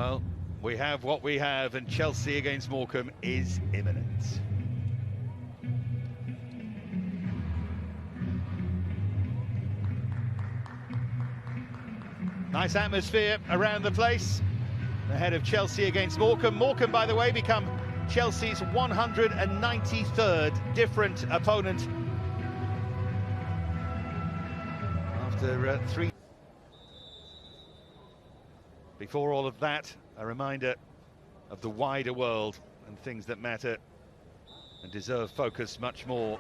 Well, we have what we have, and Chelsea against Morecambe is imminent. Nice atmosphere around the place ahead of Chelsea against Morecambe. Morecambe, by the way, become Chelsea's 193rd different opponent after 3. Before all of that, a reminder of the wider world and things that matter and deserve focus much more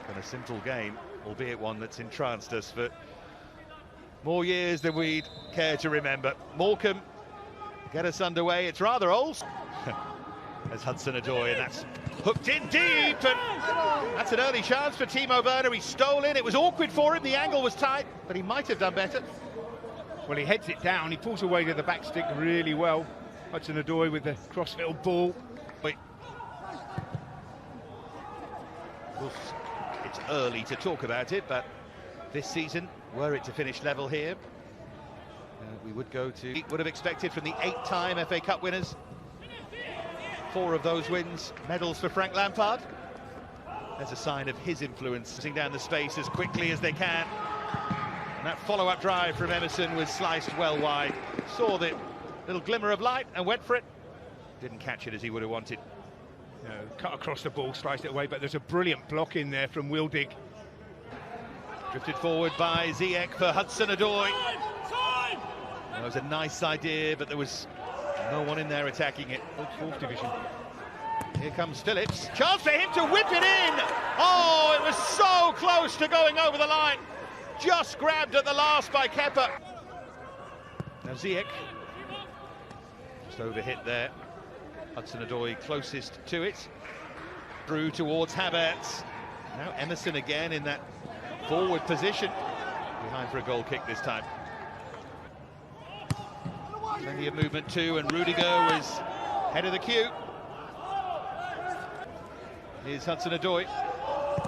than a simple game, albeit one that's entranced us for more years than we'd care to remember. Morecambe get us underway. It's rather old. As Hudson-Odoi, and that's hooked in deep, and that's an early chance for Timo Werner. He stole in. It was awkward for him. The angle was tight, but he might have done better. Well, he heads it down. He pulls away to the back stick really well. Hudson-Odoi with the crossfield ball. It's early to talk about it, but this season, were it to finish level here, we would have expected from the 8-time FA Cup winners. 4 of those wins, medals for Frank Lampard. There's a sign of his influence, sitting down the space as quickly as they can. And that follow-up drive from Emerson was sliced well wide. Saw the little glimmer of light and went for it. Didn't catch it as he would have wanted. No, cut across the ball, sliced it away, but there's a brilliant block in there from Wildig. Drifted forward by Ziyech for Hudson-Odoi. That was a nice idea, but there was no one in there attacking it. Fourth division. Here comes Phillips. Chance for him to whip it in! Oh, it was so close to going over the line. Just grabbed at the last by Kepa. Now Ziyech. Just overhit there. Hudson-Odoi closest to it. Through towards Havertz. Now Emerson again in that forward position. Behind for a goal kick this time. Plenty of movement too, and Rudiger was head of the queue. Here's Hudson-Odoi.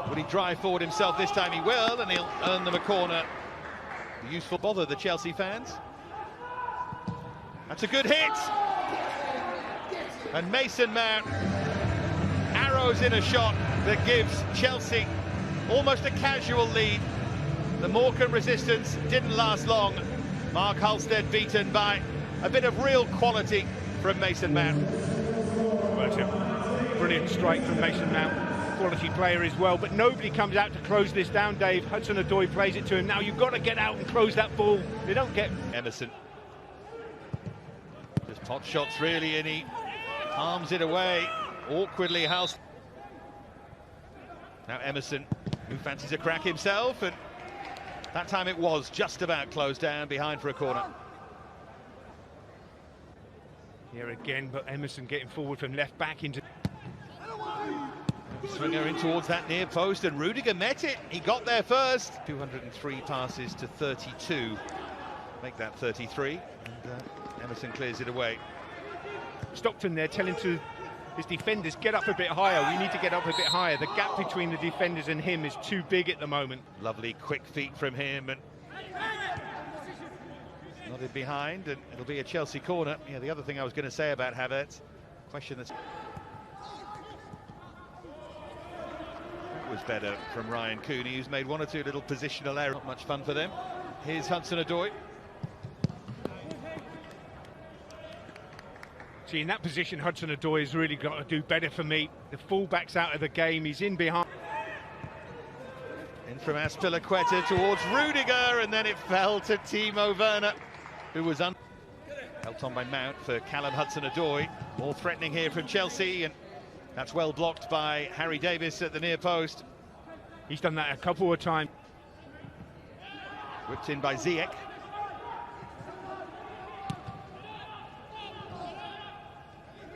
Will he drive forward himself this time? He will, and he'll earn them a corner. Useful bother the Chelsea fans. That's a good hit. And Mason Mount arrows in a shot that gives Chelsea almost a casual lead. The Morecambe resistance didn't last long. Mark Halstead beaten by a bit of real quality from Mason Mount. Well, it's a brilliant strike from Mason Mount. Quality player as well, but nobody comes out to close this down, Dave. Hudson-Odoi plays it to him. Now you've got to get out and close that ball. They don't get... Emerson. Just pot shots really, and he arms it away. Awkwardly, Halstead. Now Emerson, who fancies a crack himself, and that time it was just about closed down behind for a corner. Here again, but Emerson getting forward from left back into... Swinger in towards that near post, and Rudiger met it. He got there first. 203 passes to 32. Make that 33. And Emerson clears it away. Stockton there telling to his defenders, get up a bit higher. We need to get up a bit higher. The gap between the defenders and him is too big at the moment. Lovely quick feet from him, and nodded behind, and it'll be a Chelsea corner. Yeah, the other thing I was going to say about Havertz, question that's... That was better from Ryan Cooney, who's made 1 or 2 little positional errors. Not much fun for them. Here's Hudson-Odoi. See, in that position, Hudson-Odoi has really got to do better for me. The fullback's out of the game, he's in behind. In from Azpilicueta towards Rudiger, and then it fell to Timo Werner, who was helped on by Mount for Callum Hudson-Odoi. More threatening here from Chelsea, and that's well blocked by Harry Davis at the near post. He's done that a couple of times. Whipped in by Ziyech.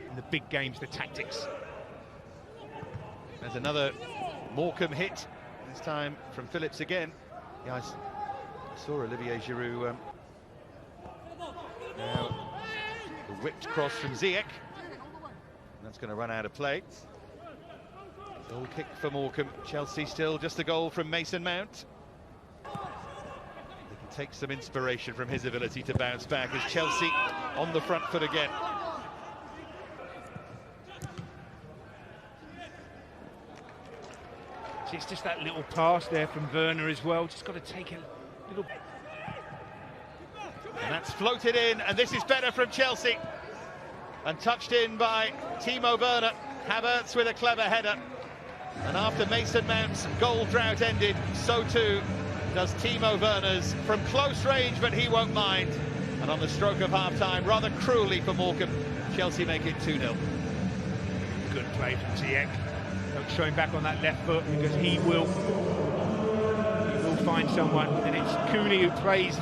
In the big games, the tactics. There's another Morecambe hit, this time from Phillips again. Yeah, I saw Olivier Giroud. Now, the whipped cross from Ziyech. That's going to run out of play. Goal kick for Morecambe. Chelsea still just a goal from Mason Mount. They takes some inspiration from his ability to bounce back as Chelsea on the front foot again. It's just that little pass there from Werner as well. Just got to take a little. And that's floated in, and this is better from Chelsea. And touched in by Timo Werner. Havertz with a clever header. And after Mason Mount's goal drought ended, so too does Timo Werner's from close range, but he won't mind. And on the stroke of half-time, rather cruelly for Morecambe, Chelsea make it 2-0. Good play from Ziyech. Don't show him back on that left foot because he will find someone. And it's Cooney who plays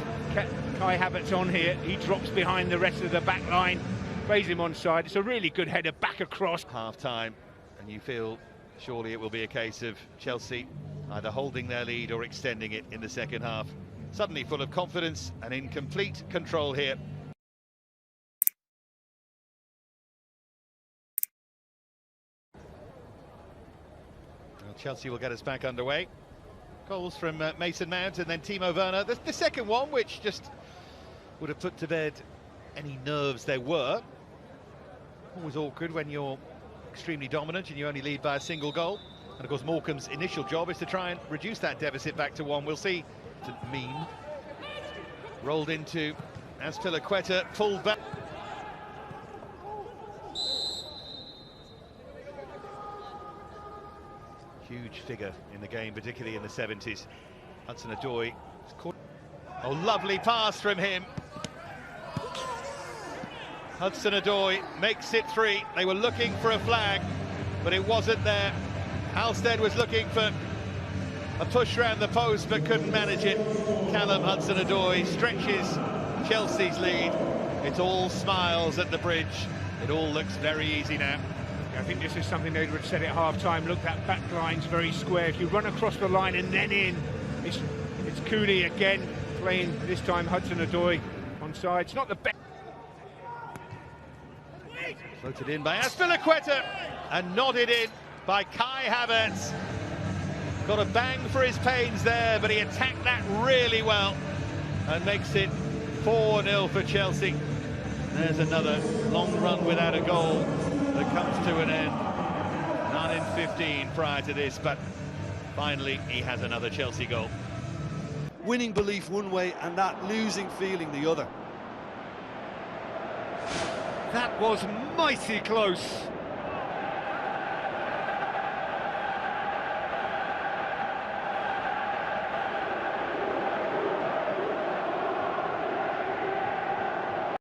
Kai Havertz on here. He drops behind the rest of the back line, plays him onside. It's a really good header back across. Half-time, and you feel surely it will be a case of Chelsea either holding their lead or extending it in the second half. Suddenly full of confidence and in complete control here. Well, Chelsea will get us back underway. Goals from Mason Mount and then Timo Werner. The second one, which just would have put to bed any nerves there were. Always awkward when you're extremely dominant and you only lead by a single goal. And of course Morecambe's initial job is to try and reduce that deficit back to one. We'll see. Mean rolled into Hіghlіghts, pulled back. Huge figure in the game, particularly in the 70s. Hudson-Odoi. Oh, lovely pass from him. Hudson-Odoi makes it 3. They were looking for a flag, but it wasn't there. Halstead was looking for a push round the post, but couldn't manage it. Callum Hudson-Odoi stretches Chelsea's lead. It's all smiles at the bridge. It all looks very easy now. I think this is something they would have said at half-time. Look, that back line's very square. If you run across the line and then in, it's Cooney again playing, this time Hudson-Odoi onside. It's not the best. Floated in by Hіghlіghts and nodded in by Kai Havertz. Got a bang for his pains there, but he attacked that really well and makes it 4-0 for Chelsea. There's another long run without a goal that comes to an end. 9 in 15 prior to this, but finally he has another Chelsea goal. Winning belief one way and that losing feeling the other. That was mighty close.